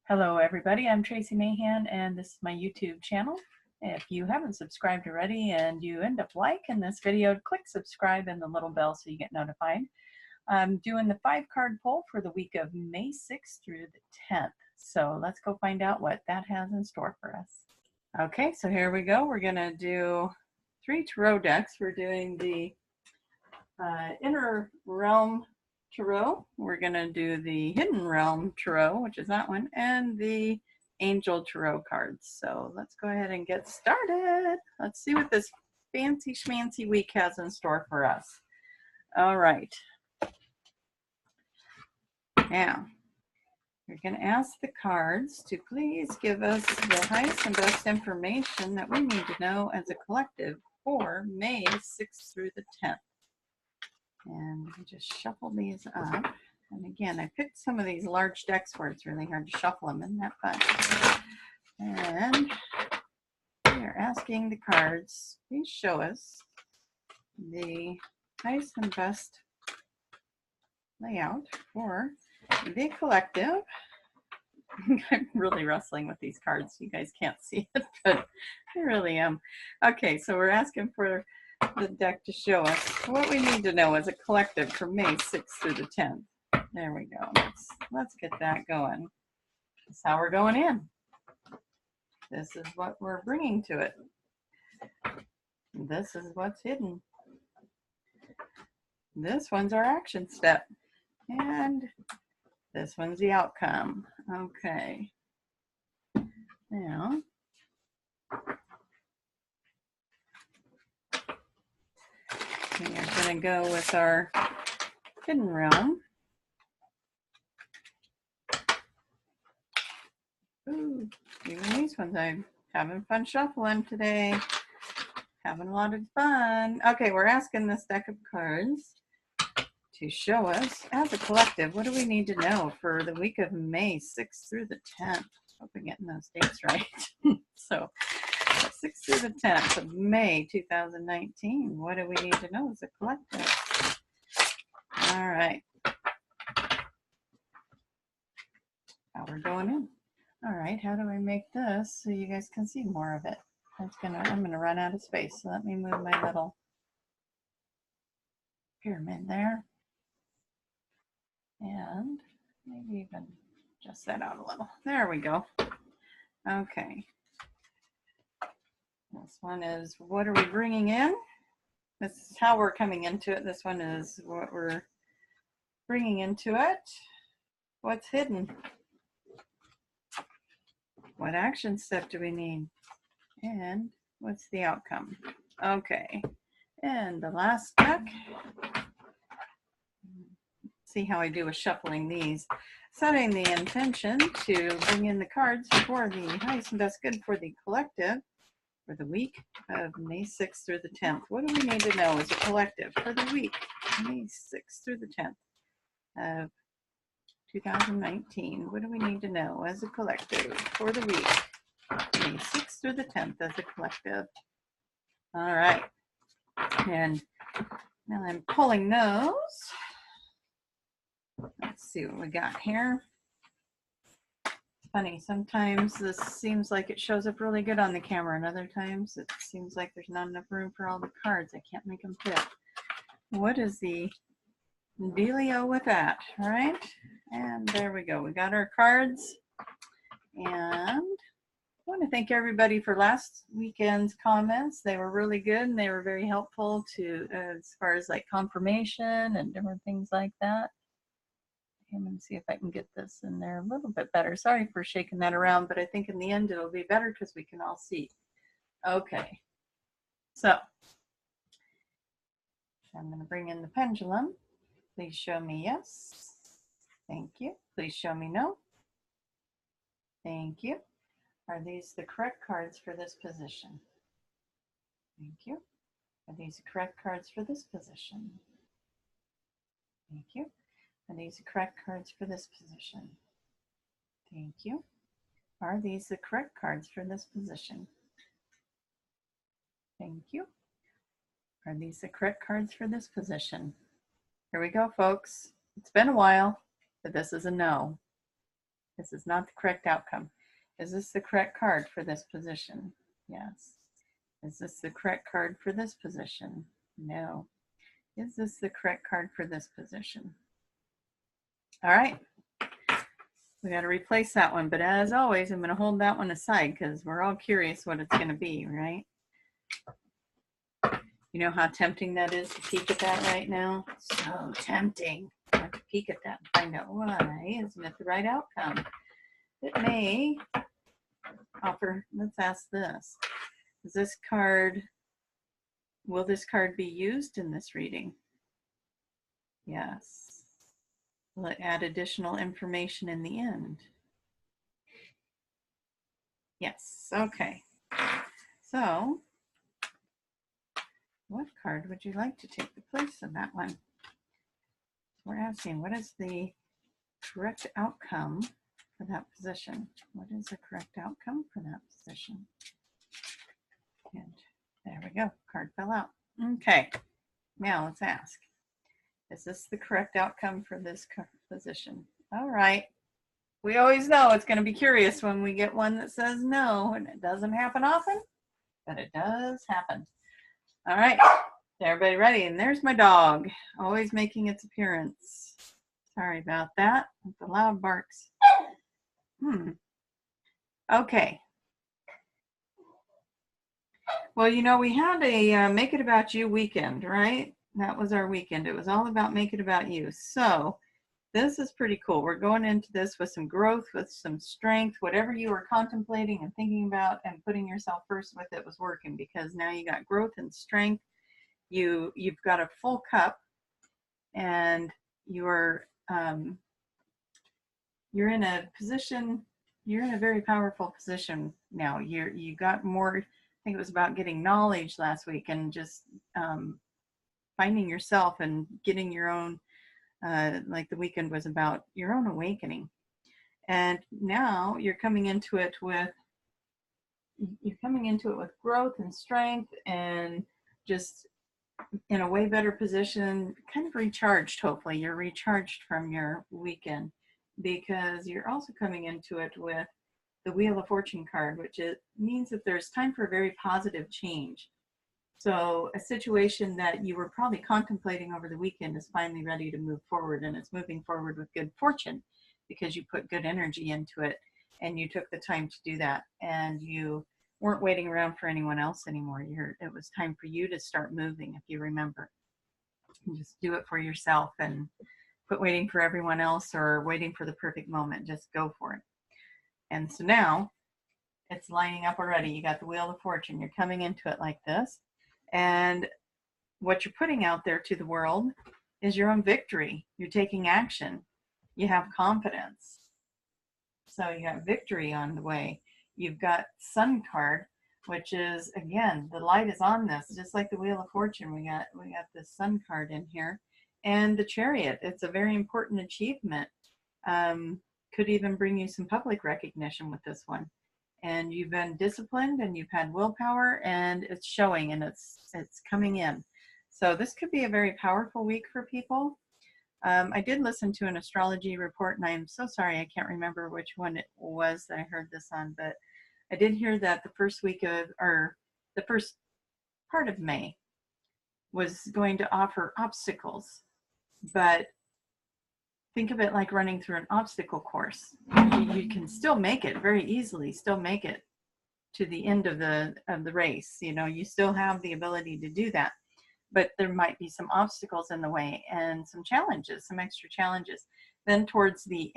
Hello everybody, I'm Tracie Mahan and this is my YouTube channel. If you haven't subscribed already and you end up liking this video, click subscribe and the little bell so you get notified. I'm doing the 5-card pull for the week of May 6th through the 10th. So let's go find out what that has in store for us. Okay, so here we go. We're going to do 3 tarot decks. We're doing the Inner Realm Tarot. We're going to do the Hidden Realm Tarot, which is that one, and the Angel Tarot cards. So let's go ahead and get started. Let's see what this fancy schmancy week has in store for us. All right. Now, we're going to ask the cards to please give us the highest and best information that we need to know as a collective for May 6th through the 10th. And we just shuffle these up. And again, I picked some of these large decks where it's really hard to shuffle them. Isn't that fun? And we are asking the cards, please show us the highest and best layout for the collective. I'm really wrestling with these cards. You guys can't see it, but I really am. Okay, so we're asking for the deck to show us what we need to know as a collective from May 6th through the 10th. There we go. Let's get that going. That's how we're going in. This is what we're bringing to it. This is what's hidden. This one's our action step. And this one's the outcome. Okay. Now, we are going to go with our Hidden Realm. Ooh, even these ones, I'm having fun shuffling today. Having a lot of fun. Okay, we're asking this deck of cards to show us, as a collective, what do we need to know for the week of May 6th through the 10th? Hope I'm getting those dates right. So, 6th through the 10th of May 2019. What do we need to know as a collective? All right. Now we're going in. All right, how do I make this so you guys can see more of it? I'm gonna run out of space, so let me move my little pyramid there. And maybe even adjust that out a little. There we go. Okay. This one is, what are we bringing in? This is how we're coming into it. This one is what we're bringing into it. What's hidden? What action step do we need? And what's the outcome? Okay. And the last deck. See how I do with shuffling these. Setting the intention to bring in the cards for the highest and best good for the collective for the week of May 6th through the 10th. What do we need to know as a collective for the week, May 6th through the 10th of 2019? What do we need to know as a collective for the week, May 6th through the 10th as a collective? All right. And now I'm pulling those. Let's see what we got here. Funny, sometimes this seems like it shows up really good on the camera, and other times it seems like there's not enough room for all the cards. I can't make them fit. What is the dealio with that? All right, and there we go. We got our cards, and I want to thank everybody for last weekend's comments. They were really good, and they were very helpful to as far as like confirmation and different things like that. I'm going to see if I can get this in there a little bit better. Sorry for shaking that around, but I think in the end it'll be better because we can all see. Okay, so I'm going to bring in the pendulum. Please show me yes. Thank you. Please show me no. Thank you. Are these the correct cards for this position? Thank you. Are these the correct cards for this position? Thank you. Are these the correct cards for this position? Thank you. Are these the correct cards for this position? Thank you. Are these the correct cards for this position? Here we go, folks. It's been a while, but this is a no. This is not the correct outcome. Is this the correct card for this position? Yes. Is this the correct card for this position? No. Is this the correct card for this position? All right. We got to replace that one. But as always, I'm going to hold that one aside because we're all curious what it's going to be, right? You know how tempting that is to peek at that right now? So tempting. I have to peek at that and find out why isn't it the right outcome. It may offer, let's ask this. Is this card, will this card be used in this reading? Yes. Will it add additional information in the end? Yes. Okay. So, what card would you like to take the place of that one? We're asking, what is the correct outcome for that position? What is the correct outcome for that position? And there we go. Card fell out. Okay. Now let's ask, is this the correct outcome for this position? All right. We always know it's going to be curious when we get one that says no, and it doesn't happen often, but it does happen. All right. Is everybody ready? And there's my dog, always making its appearance. Sorry about that. The loud barks. Okay. Well, you know, we had a Make It About You weekend, right? That was our weekend. It was all about Make It About You. So this is pretty cool. We're going into this with some growth, with some strength. Whatever you were contemplating and thinking about and putting yourself first with, it was working, because now you got growth and strength. You've got a full cup, and you're in a position. You're in a very powerful position now. You got more. I think it was about getting knowledge last week, and just finding yourself and getting your own. Like the weekend was about your own awakening, and now you're coming into it with growth and strength, and just in a way better position, kind of recharged. Hopefully you're recharged from your weekend, because you're also coming into it with the Wheel of Fortune card, which means that there's time for a very positive change. So a situation that you were probably contemplating over the weekend is finally ready to move forward, and it's moving forward with good fortune, because you put good energy into it and you took the time to do that, and you weren't waiting around for anyone else anymore. It was time for you to start moving, if you remember. And just do it for yourself and quit waiting for everyone else or waiting for the perfect moment. Just go for it. And so now it's lining up already. You got the Wheel of Fortune. You're coming into it like this. And what you're putting out there to the world is your own victory. You're taking action. You have confidence. So you got victory on the way. You've got Sun card, which is, again, the light is on this, just like the Wheel of Fortune. We got the Sun card in here, and the Chariot. It's a very important achievement. Could even bring you some public recognition with this one. And you've been disciplined, and you've had willpower, and it's showing, and it's coming in. So this could be a very powerful week for people. I did listen to an astrology report, and I am so sorry I can't remember which one it was that I heard this on, but I did hear that the first part of May was going to offer obstacles, but think of it like running through an obstacle course. You can still make it very easily, still make it to the end of the race. You know, you still have the ability to do that, but there might be some obstacles in the way and some challenges, some extra challenges. Then towards the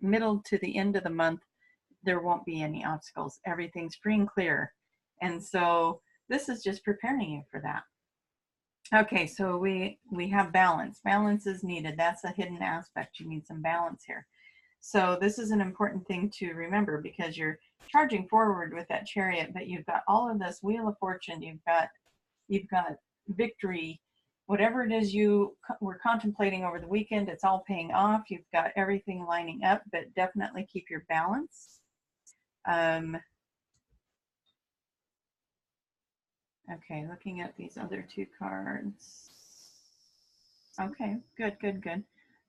middle to the end of the month, there won't be any obstacles. Everything's free and clear. And so this is just preparing you for that. Okay, so we have balance. Balance is needed. That's a hidden aspect. You need some balance here. So this is an important thing to remember, because you're charging forward with that Chariot, but you've got all of this Wheel of Fortune. You've got victory. Whatever it is you were contemplating over the weekend, it's all paying off. You've got everything lining up, but definitely keep your balance. Okay, looking at these other two cards. Okay, good.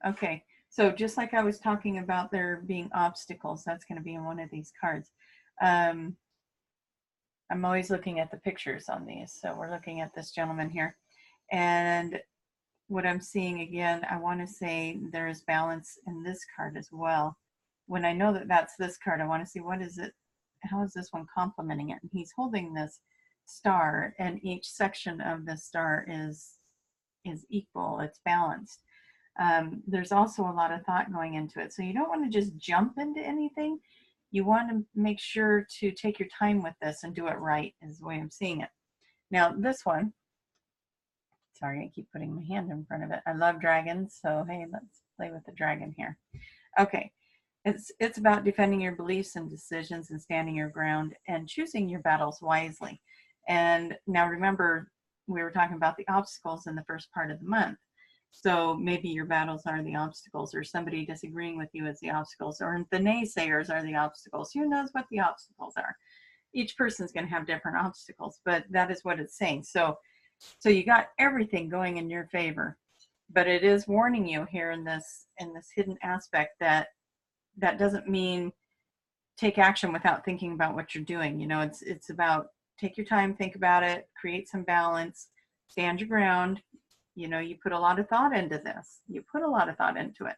Okay, So just like I was talking about there being obstacles, that's going to be in one of these cards. I'm always looking at the pictures on these. So we're looking at this gentleman here. And what I'm seeing again, I want to say there is balance in this card as well. When I know that that's this card, I want to see what is it, how is this one complementing it? And he's holding this star, and each section of the star is equal, it's balanced. There's also a lot of thought going into it. So you don't want to just jump into anything. You want to make sure to take your time with this and do it right, is the way I'm seeing it. Now this one, sorry, I keep putting my hand in front of it. I love dragons, so hey, let's play with the dragon here. Okay, it's about defending your beliefs and decisions and standing your ground and choosing your battles wisely. And now remember, we were talking about the obstacles in the first part of the month. So maybe your battles are the obstacles, or somebody disagreeing with you is the obstacles, or the naysayers are the obstacles. Who knows what the obstacles are? Each person's going to have different obstacles, but that is what it's saying. So you got everything going in your favor, but it is warning you here in this hidden aspect that doesn't mean take action without thinking about what you're doing. You know, it's about take your time, think about it, create some balance, stand your ground. You know, you put a lot of thought into this. You put a lot of thought into it.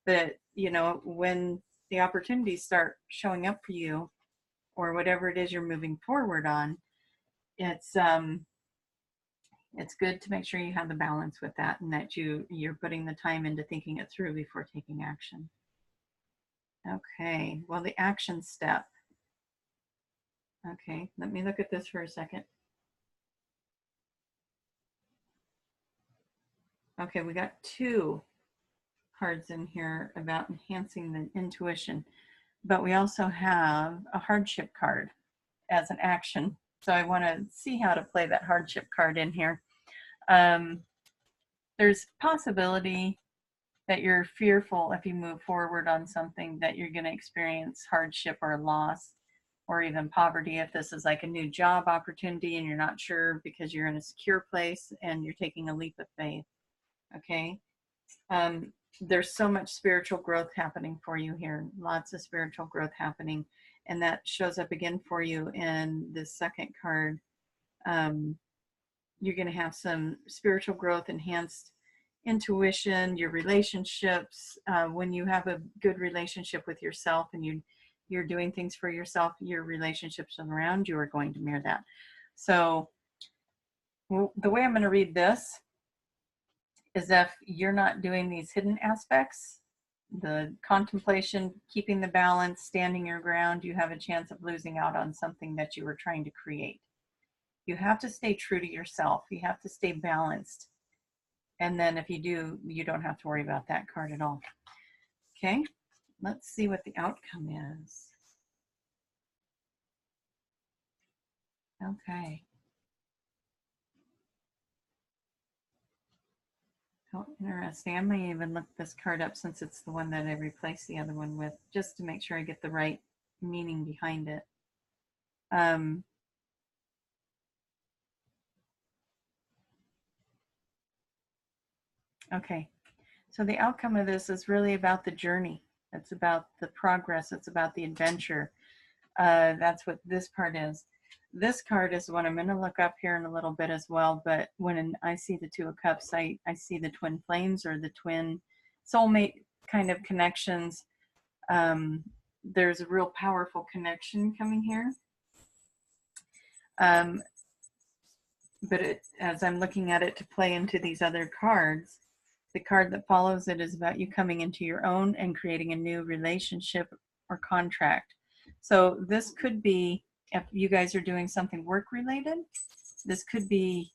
But, you know, when the opportunities start showing up for you, or whatever it is you're moving forward on, it's good to make sure you have the balance with that, and that you're putting the time into thinking it through before taking action. Okay, well, the action step. Okay, let me look at this for a second. Okay, we got 2 cards in here about enhancing the intuition, but we also have a hardship card as an action. So I want to see how to play that hardship card in here. There's possibility that you're fearful if you move forward on something that you're going to experience hardship or loss, or even poverty if this is like a new job opportunity and you're not sure because you're in a secure place and you're taking a leap of faith. Okay. There's so much spiritual growth happening for you here, lots of spiritual growth happening, and that shows up again for you in this second card. You're going to have some spiritual growth, enhanced intuition, your relationships. When you have a good relationship with yourself and you're doing things for yourself, your relationships around you are going to mirror that. So the way I'm going to read this is if you're not doing these hidden aspects, the contemplation, keeping the balance, standing your ground, you have a chance of losing out on something that you were trying to create. You have to stay true to yourself. You have to stay balanced. And then if you do, you don't have to worry about that card at all. Okay, let's see what the outcome is. Okay. How interesting. I may even look this card up since it's the one that I replaced the other one with, just to make sure I get the right meaning behind it. Okay, so the outcome of this is really about the journey. It's about the progress. It's about the adventure. That's what this part is. This card is what I'm going to look up here in a little bit as well. But when I see the 2 of Cups, I see the twin flames, or the twin soulmate kind of connections. There's a real powerful connection coming here. But as I'm looking at it to play into these other cards, the card that follows it is about you coming into your own and creating a new relationship or contract. So this could be, if you guys are doing something work related, this could be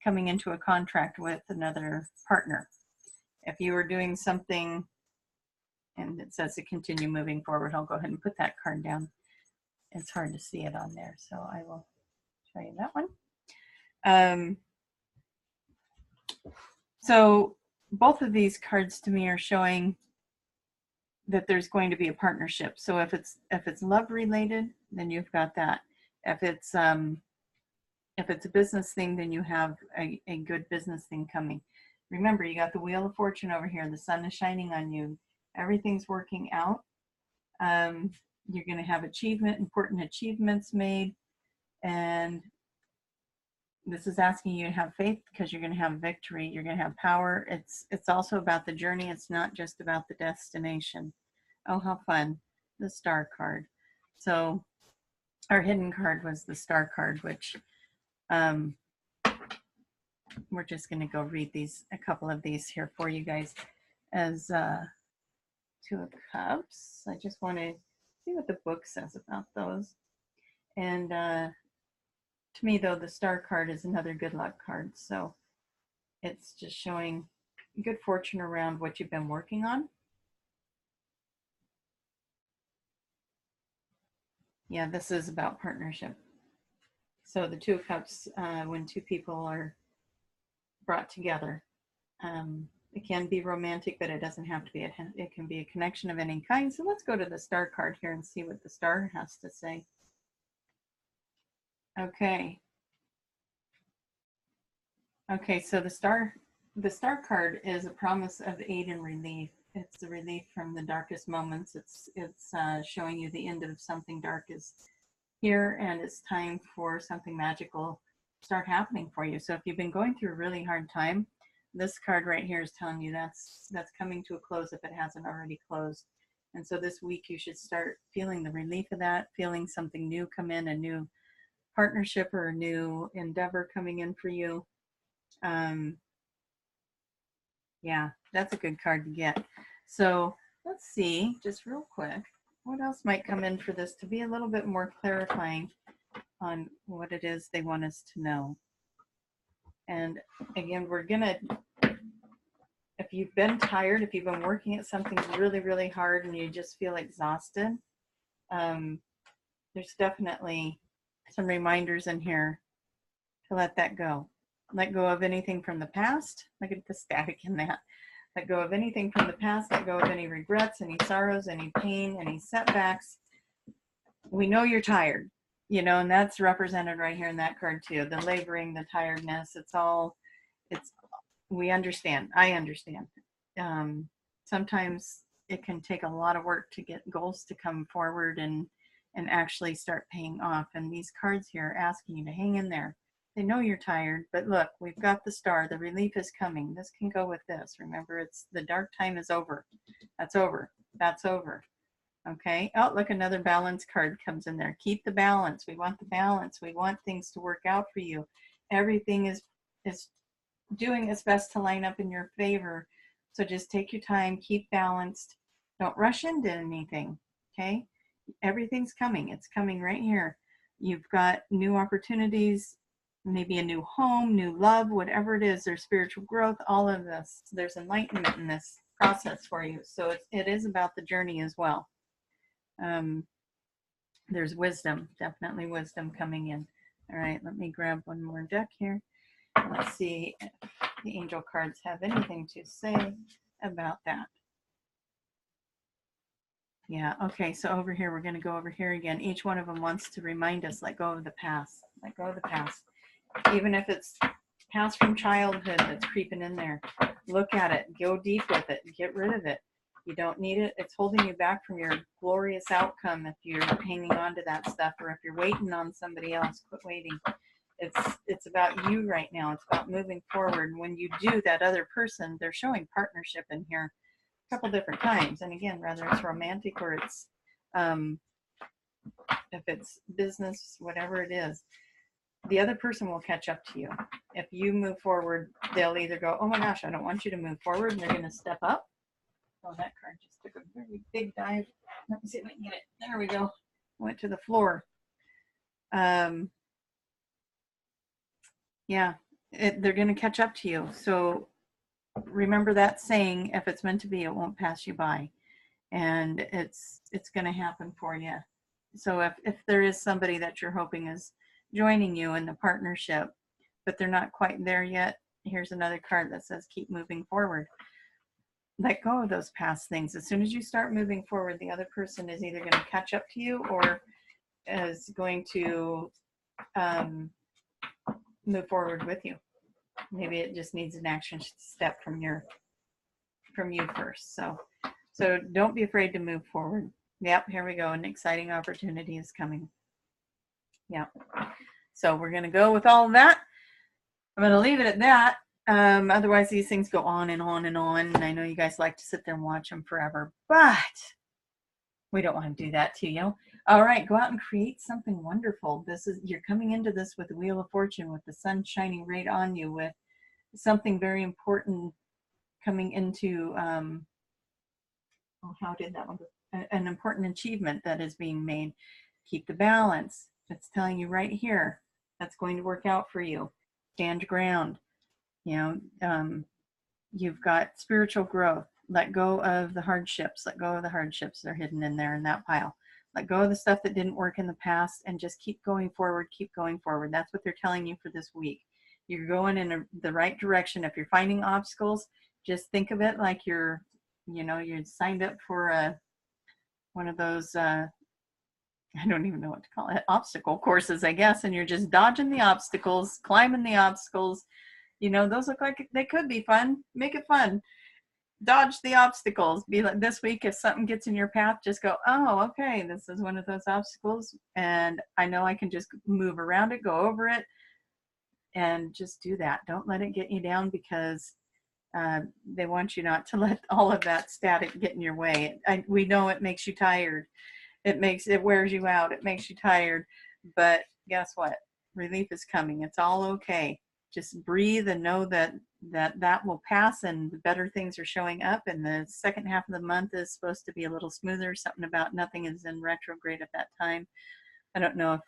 coming into a contract with another partner. If you are doing something, and it says to continue moving forward, I'll go ahead and put that card down. It's hard to see it on there, so I will show you that one. So both of these cards to me are showing that there's going to be a partnership. So if it's love related, then you've got that. If it's a business thing, then you have a good business thing coming. Remember, you got the Wheel of Fortune over here. The sun is shining on you. Everything's working out. You're going to have important achievements made. And this is asking you to have faith because you're going to have victory. You're going to have power. It's also about the journey. It's not just about the destination. Oh, how fun. The star card. So our hidden card was the star card, which we're just going to go read a couple of these here for you guys as Two of Cups. I just want to see what the book says about those. And to me, though, the star card is another good luck card. So it's just showing good fortune around what you've been working on. Yeah, this is about partnership. So the Two of Cups, when two people are brought together, it can be romantic, but it doesn't have to be. It can be a connection of any kind. So let's go to the star card here and see what the star has to say. Okay. Okay, so the star card is a promise of aid and relief. It's the relief from the darkest moments. It's showing you the end of something dark is here, and it's time for something magical to start happening for you. So if you've been going through a really hard time, this card right here is telling you that's coming to a close if it hasn't already closed. And so this week you should start feeling the relief of that, feeling something new come in, a new partnership or a new endeavor coming in for you. Yeah, that's a good card to get. So let's see, just real quick, what else might come in for this to be a little bit more clarifying on what it is they want us to know. And again, we're gonna, if you've been tired, if you've been working at something really, really hard and you just feel exhausted, there's definitely some reminders in here to let that go. Let go of anything from the past. Look at the static in that. Let go of anything from the past. Let go of any regrets, any sorrows, any pain, any setbacks. We know you're tired, you know, and that's represented right here in that card too. The laboring, the tiredness, we understand. I understand. Sometimes it can take a lot of work to get goals to come forward and actually start paying off. And these cards here are asking you to hang in there. They know you're tired, but look, we've got the star. The relief is coming. This can go with this. Remember, it's the dark time is over. That's over. That's over. Okay. Oh, look, another balance card comes in there. Keep the balance. We want the balance. We want things to work out for you. Everything is doing its best to line up in your favor. So just take your time. Keep balanced. Don't rush into anything. Okay. Everything's coming. It's coming right here. You've got new opportunities. Maybe a new home, new love, whatever it is, there's spiritual growth, all of this. There's enlightenment in this process for you. So it is about the journey as well. There's wisdom, definitely wisdom coming in. All right, let me grab one more deck here. Let's see if the angel cards have anything to say about that. Yeah, okay, so over here, we're going to go over here again. Each one of them wants to remind us, let go of the past. Let go of the past. Even if it's past from childhood that's creeping in there, look at it, go deep with it, get rid of it. You don't need it. It's holding you back from your glorious outcome if you're hanging on to that stuff, or if you're waiting on somebody else. Quit waiting. It's about you right now. It's about moving forward. When you do, that other person, they're showing partnership in here a couple different times. And again, whether it's romantic or it's if it's business, whatever it is, the other person will catch up to you. If you move forward, they'll either go, oh my gosh, I don't want you to move forward, and they're going to step up. Oh, that card just took a very big dive. Let me see if I can get it. There we go. Went to the floor. Yeah, they're going to catch up to you. So remember that saying, if it's meant to be, it won't pass you by. And it's going to happen for you. So if there is somebody that you're hoping is joining you in the partnership, but they're not quite there yet, here's another card that says keep moving forward. Let go of those past things. As soon as you start moving forward, the other person is either going to catch up to you or is going to move forward with you. Maybe it just needs an action step from you first. So So don't be afraid to move forward. Yep, here we go. An exciting opportunity is coming. Yep. So we're going to go with all of that. I'm going to leave it at that. Otherwise, these things go on and on and on. And I know you guys like to sit there and watch them forever, but we don't want to do that to you. All right, go out and create something wonderful. You're coming into this with the Wheel of Fortune, with the sun shining right on you, with something very important coming into, how did that one go? An important achievement that is being made. Keep the balance. It's telling you right here, that's going to work out for you. Stand your ground. You know, you've got spiritual growth. Let go of the hardships. Let go of the hardships that are hidden in there in that pile. Let go of the stuff that didn't work in the past and just keep going forward. Keep going forward. That's what they're telling you for this week. You're going in the right direction. If you're finding obstacles, just think of it like you're signed up for one of those, I don't even know what to call it, obstacle courses, I guess, and you're just dodging the obstacles, climbing the obstacles. You know, those look like they could be fun. Make it fun. Dodge the obstacles. Be like, this week, if something gets in your path, just go, oh, okay, this is one of those obstacles, and I know I can just move around it, go over it, and just do that. Don't let it get you down, because they want you not to let all of that static get in your way. We know it makes you tired. It wears you out. It makes you tired. But guess what? Relief is coming. It's all okay. Just breathe and know that will pass, and the better things are showing up. And the second half of the month is supposed to be a little smoother. Something about nothing is in retrograde at that time. I don't know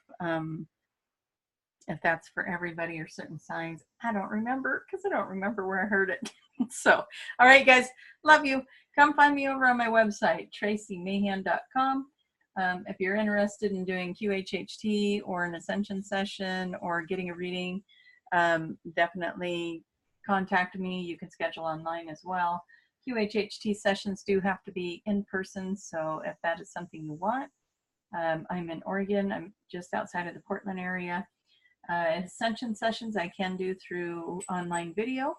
if that's for everybody or certain signs. I don't remember, because I don't remember where I heard it. So, all right, guys, love you. Come find me over on my website, traciemahan.com. If you're interested in doing QHHT or an ascension session or getting a reading, definitely contact me. You can schedule online as well. QHHT sessions do have to be in person, so if that is something you want, I'm in Oregon. I'm just outside of the Portland area. Ascension sessions I can do through online video,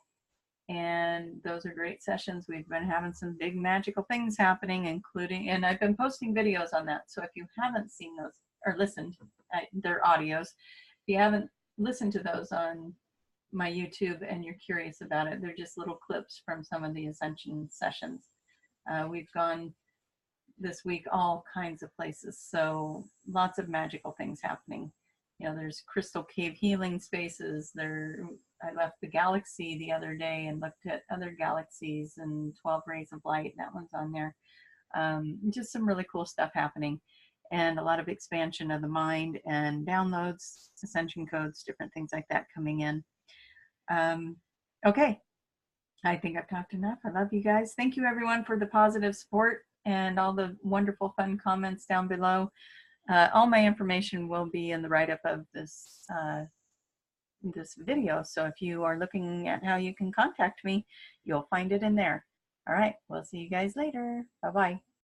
and those are great sessions. We've been having some big magical things happening, including, and I've been posting videos on that. So if you haven't seen those or listened, they're audios. If you haven't listened to those on my YouTube and you're curious about it, they're just little clips from some of the ascension sessions. We've gone this week all kinds of places, so lots of magical things happening. You know, there's crystal cave healing spaces. I left the galaxy the other day and looked at other galaxies, and 12 rays of light, that one's on there. Just some really cool stuff happening, and a lot of expansion of the mind and downloads, ascension codes, different things like that coming in. Okay, I think I've talked enough. I love you guys. Thank you, everyone, for the positive support and all the wonderful, fun comments down below. All my information will be in the write-up of this video. So if you are looking at how you can contact me, you'll find it in there. All right, we'll see you guys later. Bye-bye.